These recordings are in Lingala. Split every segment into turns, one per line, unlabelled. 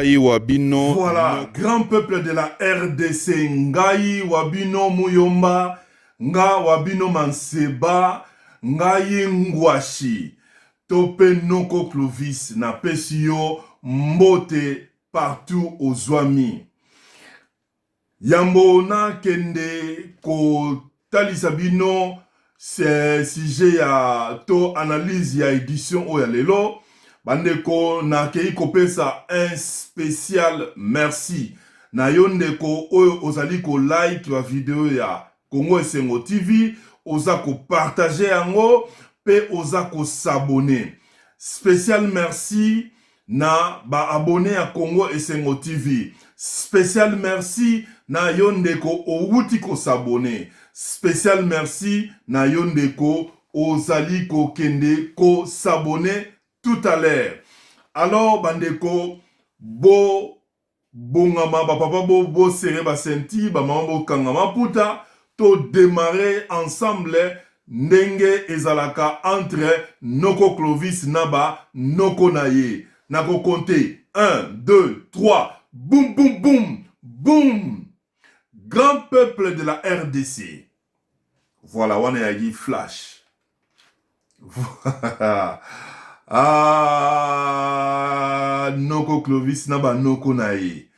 Ngai Wabino.
Voilà, grand peuple de la RDC, Ngai Wabino Muyomba, Nga Wabino Manseba, Ngai Ngwashi, Tope Noko Clovis, na Pesio, Mbote, partout aux Zouami. Yambo na kende ko talisabino, c'est sujet ya to analyse ya édition o ya lelo. Bandeko na kei kopesa un spécial merci. Na yondeko oyo ozali ko like la vidéo ya Congo Esengo TV, oza ko partager yango, pe oza ko s'abonner. Spécial merci na ba abonné à Congo Esengo TV. Spécial merci na yondeko outi ko s'abonner. Spécial merci na yondeko ozali ko kende ko s'abonner tout à l'heure. Alors bandeko bongama ba papa bo serré ba senti ba maman kangama puta to démarrer ensemble ndenge ezalaka entre Noko Clovis naba Noko naye. Nako compter 1 2 3 boum boum boum boum. Grand peuple de la RDC. Voilà, on est à flash. Ah, Noko Clovis naba Noko naye.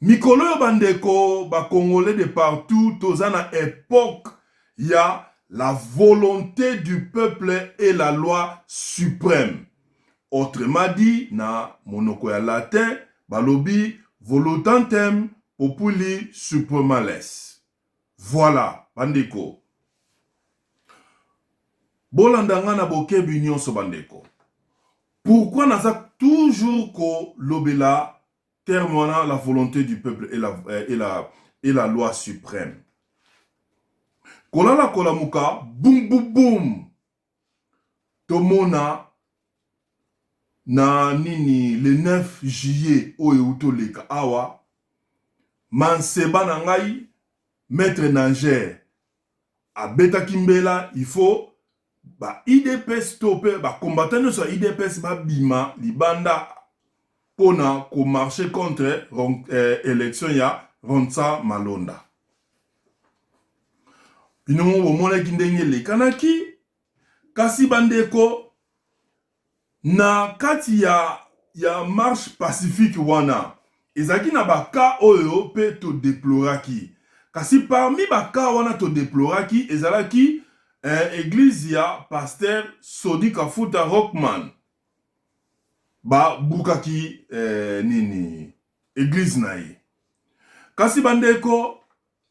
Mikolo yo bandeko, ba Congolais de partout, tozana époque, ya la volonté du peuple et la loi suprême. Autrement dit, na monoko ya latin, balobi, voluntatem populi supremales. Voilà, bandeko. Bolandanga na bokebi nyonso bandeko. Pourquoi naza toujours ko lobela termona la volonté du peuple et la loi suprême? Kolala kolamuka, boum boum boum. Tomona na nini le 9 juillet oyo leka awa manseba na ngai maître Nanger abeta kimbela, il faut ba IDPS topé ba combattant sur IDPS ba bima libanda pona ko marcher contre élection ya Ronsa Malonda. Bino mo mona kindenge le kanaki kasi bandeko na kati ya marche pacifique wana ezaki na baka oyo pe to déploraki. Kasi parmi baka wana to déploraki ezalaki église ya pasteur Soni Kafuta Rockman ba bukaki nini église na ye. Kasi bandeko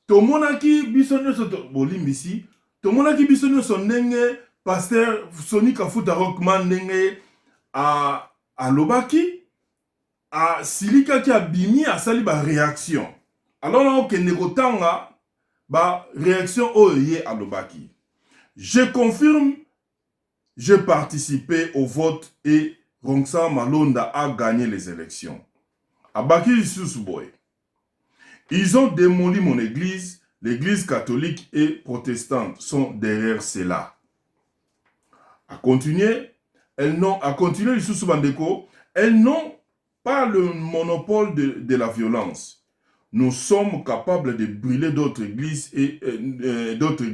tomonaki biso nyonso bolimbisi, tomonaki biso nyonso ndenge pasteur Soni Kafuta Rockman ndenge a lobaki a silika ki a bimi a sali ba réaction. Alors on kende kotanga ba réaction oye a lobaki. Je confirme, j'ai participé au vote et Ronsa Malonda a gagné les élections. Abaki Susboy. Ils ont démoli mon église, l'église catholique et protestante sont derrière cela. A continuer, elles n'ont pas le monopole de la violence. Nous sommes capables de brûler d'autres églises et d'autres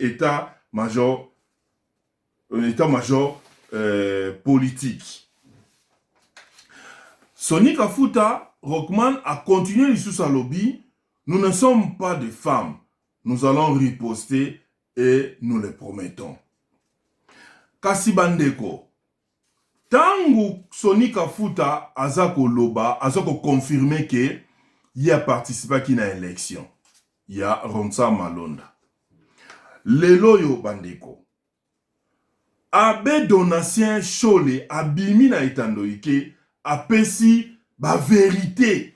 états-majors politiques. Soni Kafuta Rockman a continué sous sa lobby. Nous ne sommes pas des femmes. Nous allons riposter et nous le promettons. Kasi bandeko. Tangu Soni Kafuta azako loba, azako confirmer que il a participé à une élection. Il y a Ronsa Malonda. Lelo yo bandeko. Abe Donatien Chole abimi na etandoike apesi ba vérité.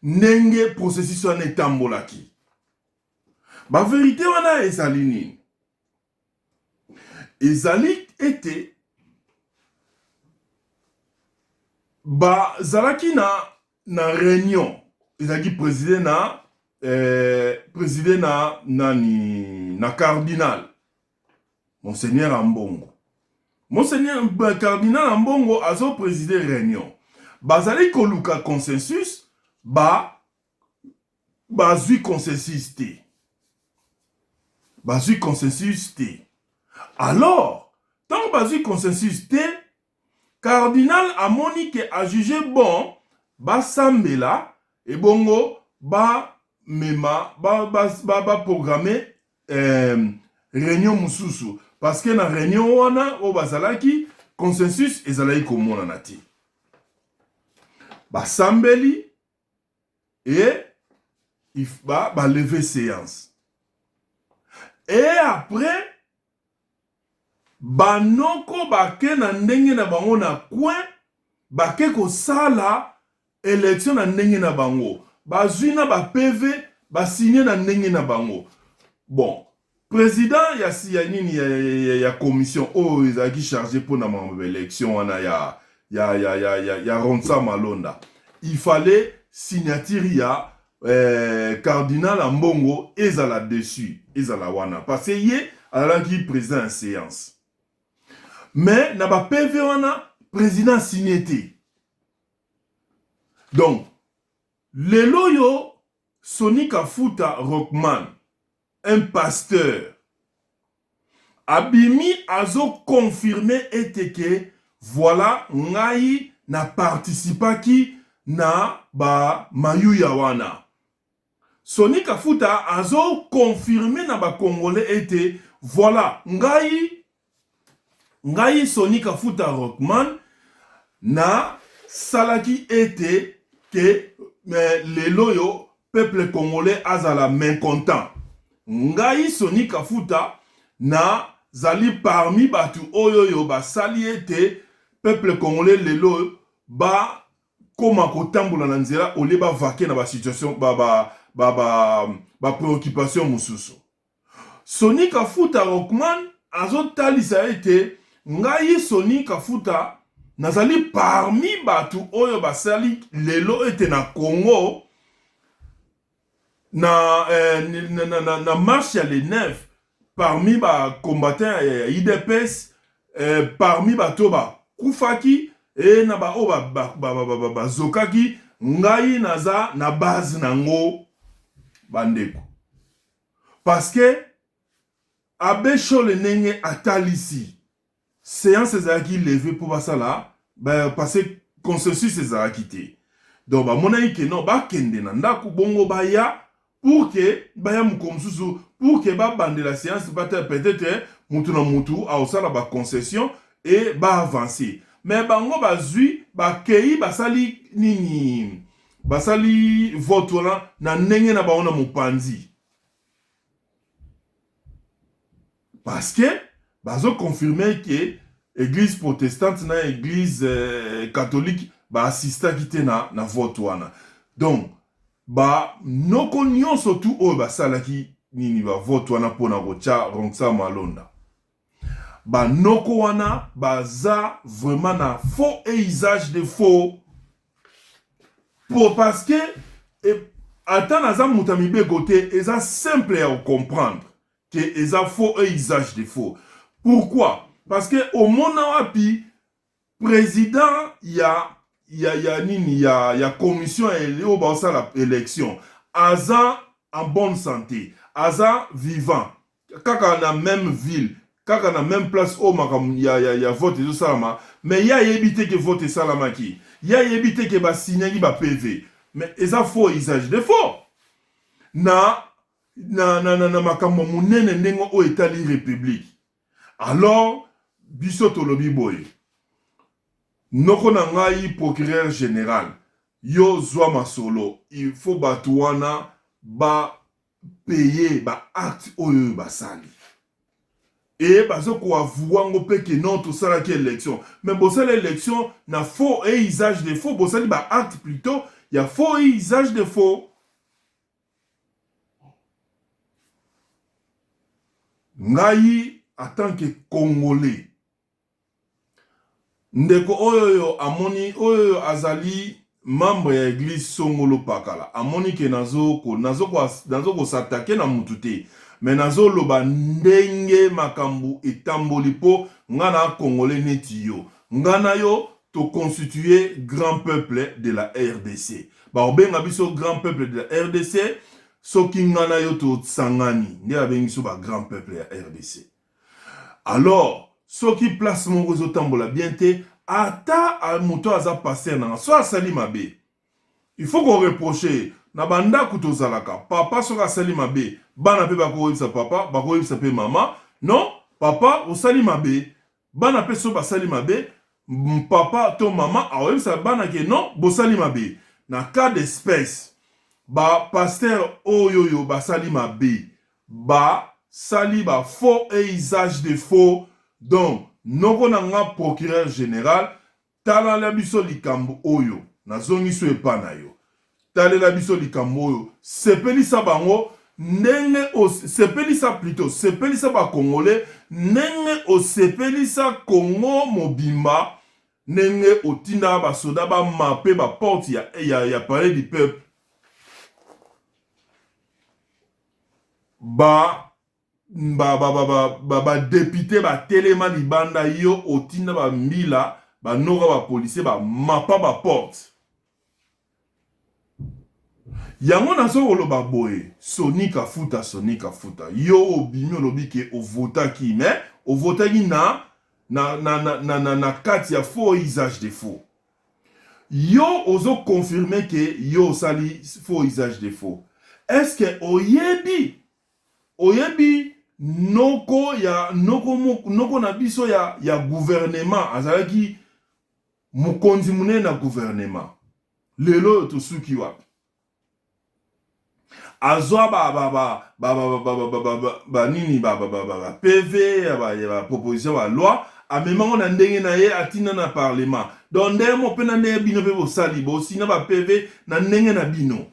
Nenge processus wana etambolaki. Ba vérité wana ezali nini? Ezali ete ba zalaki na réunion ezalaki président na cardinal Monseigneur Ambongo. Monseigneur cardinal Ambongo azo présider réunion. bazali koluka consensus bazui consensus te. Bazui consensus te. Alors, tant bazui consensus te, cardinal amoni ke a jugé bon basambela et bongo programmer réunion mususu parce que na réunion wana o bazalaki consensus ezalaki komona na te. Basambeli et lever séance. Et après banoko bake na ndenge na bango na coin bake ko sala élection na ndenge na bango bazui na ba PV basigné na ndenge na bango. Bon, président ya commission ezaki chargé pour na élection wana ya Ronsa Malonda. Il fallait signature ya cardinal Ambongo ezala dessus ezala wana parce que yé alaki président en séance. Mais na ba PV wana président signé te. Donc lelo yo Soni Kafuta Rockman, un pasteur, abimi azo confirmé eteke voilà ngai na participaki na ba mayuya wana. Soni Kafuta azo confirmé na ba congolais ete voilà ngai Soni Kafuta Rockman na salaki ete que lelo yo peuple congolais azala mécontent. Ngai Soni Kafuta na zali parmi batu oyoyo basali ete peuple congolais lelo ba koma kotambola na nzela ole ba vaquer na ba situation préoccupation mususu. Soni Kafuta Rockman azo talisa ete ngai Soni Kafuta nazali parmi batu oyo basali lelo ete na Congo na marche ya les 9 parmi ba combattants ya IDPS parmi bato ba kufaki et na ba zokaki ngai naza na base nango bandeko parce que abesho le nenge atalisi séance ezalaki levé pour basala parce que consensus ezalaki te. Donc monai ke non bakende na ndako bongo baya pour que baya mukomsusu pour que bande la séance peut-être mutu na mutu a osala ba concession et avancer. Mais bango bazui bakei basali nini basali vote na ndenge na baona mupanzi. Parce que bazo confirmer que église protestante na église catholique assista kite na vote wana. Donc noko nyonso tu oyo basalaki nini vote wana pona kocha Ronsa Malonda. Noko wana baza vraiment na faux et usage de faux. Parce que ata naza mutamibe côté eza simple à comprendre que eza faux et usage de faux. Pourquoi? Parce que au monde wapi président ya commission au basa la élection aza en bonne santé aza vivant kaka na même ville kaka na même place au makam ya vote de salama mais ya évité que vote salama ki ya évité que ba signer ba PV mais eza faux usage de faux na makambo munene ndengo o etali république. Alors biso tolobi boye noko na ngai procureur général yo zwa masolo il faut batuana payer acte oyo basali et bazo ko avouango peke non to sala ki élection mais bossa l'élection na faux et usage de faux bossa acte plutôt il y a faux et usage de faux. Ngai en tant que Congolais ndeko oyo amoni oyo azali membre ya église Songolo Pakala amoni ke nazo ko s'attaquer na mutute mais nazo loba ndenge makambu etamboli po ngana Congolais neti yo ngana yo to constituer grand peuple de la RDC. Ba obenga biso grand peuple de la RDC, soki ngana yo to sangani, nde abengi so ba grand peuple ya RDC. Alors, soki place moko zo tambola bien te, ata a moto aza passer na so asali mabe. Il faut qu'on reproche na banda kutozalaka. Papa soka asali mabe, bana pe bako yebisa papa, bako yebisa pe mama. Non, papa osali mabe, bana pe so basali mabe, papa to mama aoyebisa bana ke non, bosali mabe. Na cas d'espèce, ba pasteur oyoyo basali mabe, ba sali ba faux et usage de faux. Donc, noko nanga procureur général, tala la biso likambo oyo, na zongi so epana yo. Tala la biso likambo oyo, sepelisa bango, nenge o sepelisa plutôt, sepelisa ba congolais, nenge o sepelisa Congo mobimba, nenge o tinda ba soda ba mape ba porte ya palais du peuple. Député ba telema libanda yo otinda ba mbila ba noga ba policier ba mapa ba porte. Yango nazo koloba boye sonika futa yo obimi olobi ke ovotaki mais ovotaki na kati ya faux usage de faux. Yo ozo confirmer que yo sali faux usage de faux. Est-ce que oyebi noko na biso ya gouvernement azalaki mokonzi munene na gouvernement lelo to suki wapi azwa nini PV ba proposition ba loi amemango na ndenge na ye atina na parlement donc ndemo pe na ndenge bino pe bosali bosina ba PV na ndenge na bino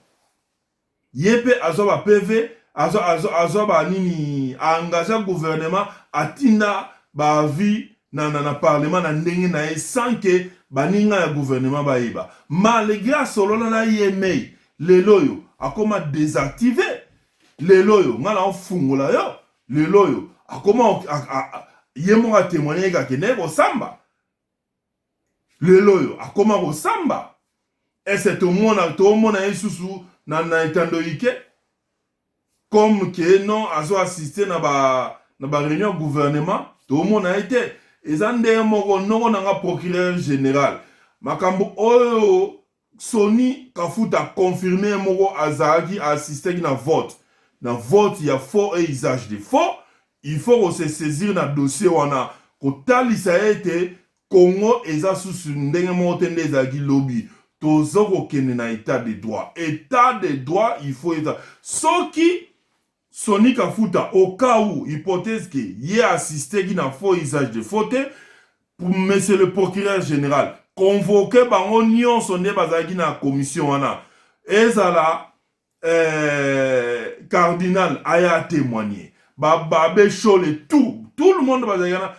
yepe azwa ba PV azwa ba nini engagé gouvernement atina ba avis na parlement na ndenge na ye sans que baninga ya gouvernement ba yeba malgré solo na yemei lelo yo akoma désactivé lelo yo ngala ofungola yo lelo yo akoma yemo a témoigner ka kene ko samba lelo yo akoma ko samba est-ce to mona isusu na etando ike comme que non azo assister na ba réunion gouvernement to mona été ezande moko nongo nanga procureur général makambo oyo Soni Kafuta confirmé moko azaki assister na vote il y a faux et usage de faux. Il faut se saisir na dossier wana kotalisa ete Congo eza susu ndenge motende ezaki lobby tozo kokende na état de droit il faut être soki Soni Kafuta au cas où hypothèse que y a assisté qui na faux usage de faux pour monsieur le procureur général convoqué bango nyonso nde bazalaki na commission wana ezala cardinal aya témoigner babe chole tout le monde bazalaki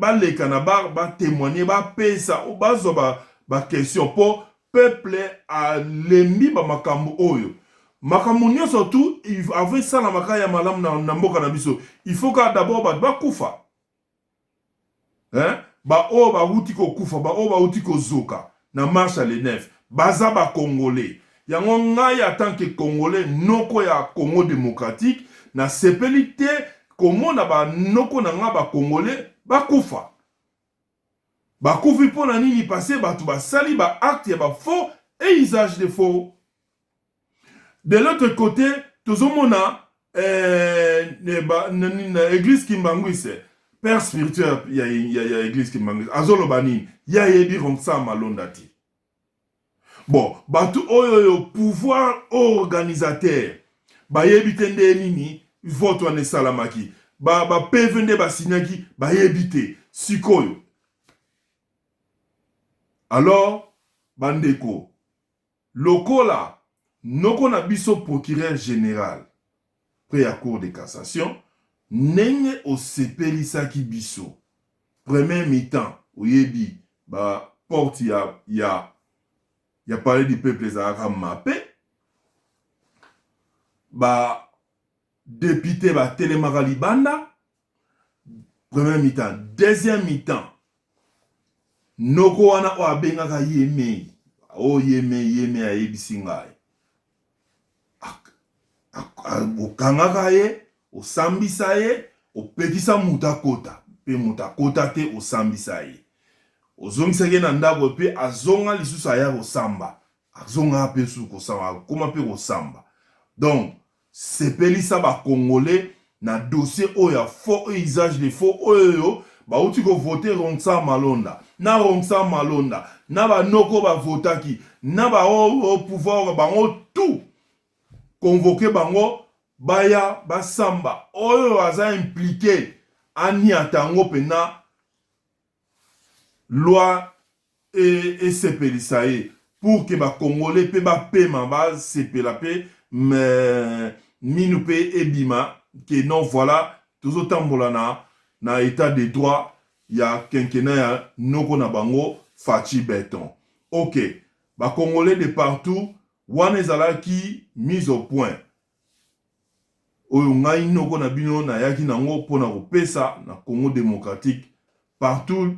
na leka na ba témoigner ba pesa bazo ba question pour peuple a lembi ba makambo oyo makambo nyonso tout avait ça na makaya malamu na mboka na biso il faut que d'abord ba kufa hein ba o ba wuti ko kufa ba o ba wuti ko zoka na marche à l'ENEF baza ba congolais yango ngai en tant que congolais noko ya Congo démocratique na sepelité komona ba noko na nga ba congolais ba kufa po na nini passé batu ba sali ba acte ya ba faux et usage de faux. De l'autre côté tozomona église Kimbangwise père spirituel, il y a église qui manque. Azolo banin, il y a yebi ronsa malondati. Bon, batu oyo pouvoir organisateur. Ba yebi tende nini, vote wane salamaki. Ba PVND ba signaki, ba yebite, sikoyo. Alors, bandeko, lokola, noko na biso procureur général, près à cour de cassation, nenge osepelisaki biso premier mi-temps oyebi ba porte ya palais du peuple ezalaka mape ba député ba telemaka libanda premier mi-temps deuxième mi-temps noko wana o abengaka yeme o yeme ayebisi ngai okangaka ye osambisa ye opekisa muta kota pe muta kota te osambisa ye ozongisaki na ndako pe azonga lisusu aya kosamba azonga pe su kosamba akoma pe kosamba donc sepelisa ba congolais na dossier oyo faux usage de faux oyo bauti ko voter Rongsa Malonda na Rongsa Malonda na ba noko ba votaki na ba au pouvoir bango tout convoqué bango baya basamba oyo aza impliqué ani atango pena loi et sepelisa ye pour que ba congolais pe ba paiement ba sepela pe minu pe ebima que non voilà toujours tambola na état de droit ya kenkena ya noko na bango fachi béton. OK, ba congolais de partout wana ezalaki mise au point oyo ngai noko na bino na yaki nango pona kopesa na Congo démocratique partout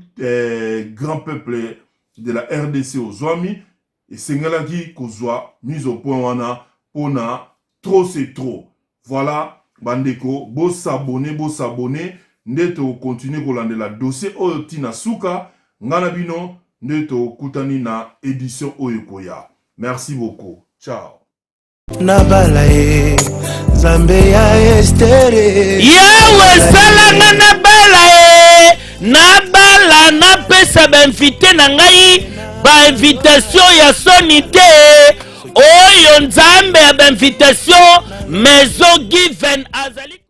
grand peuple de la RDC ozwami et sengelaki kozwa mise au point wana pona trop c'est trop. Voilà bandeko bo s'abonner ndeto continuer kolandela dossier oyo tina suka ngana bino ndeto kutani na édition oyo koya. Merci beaucoup. Ciao.
Nabalae Zambe ya estere
Yawe salanga nabalae nabala napesa benvite na ngai ba invitation ya sonite oyo nzambe ya benvitation maison given azali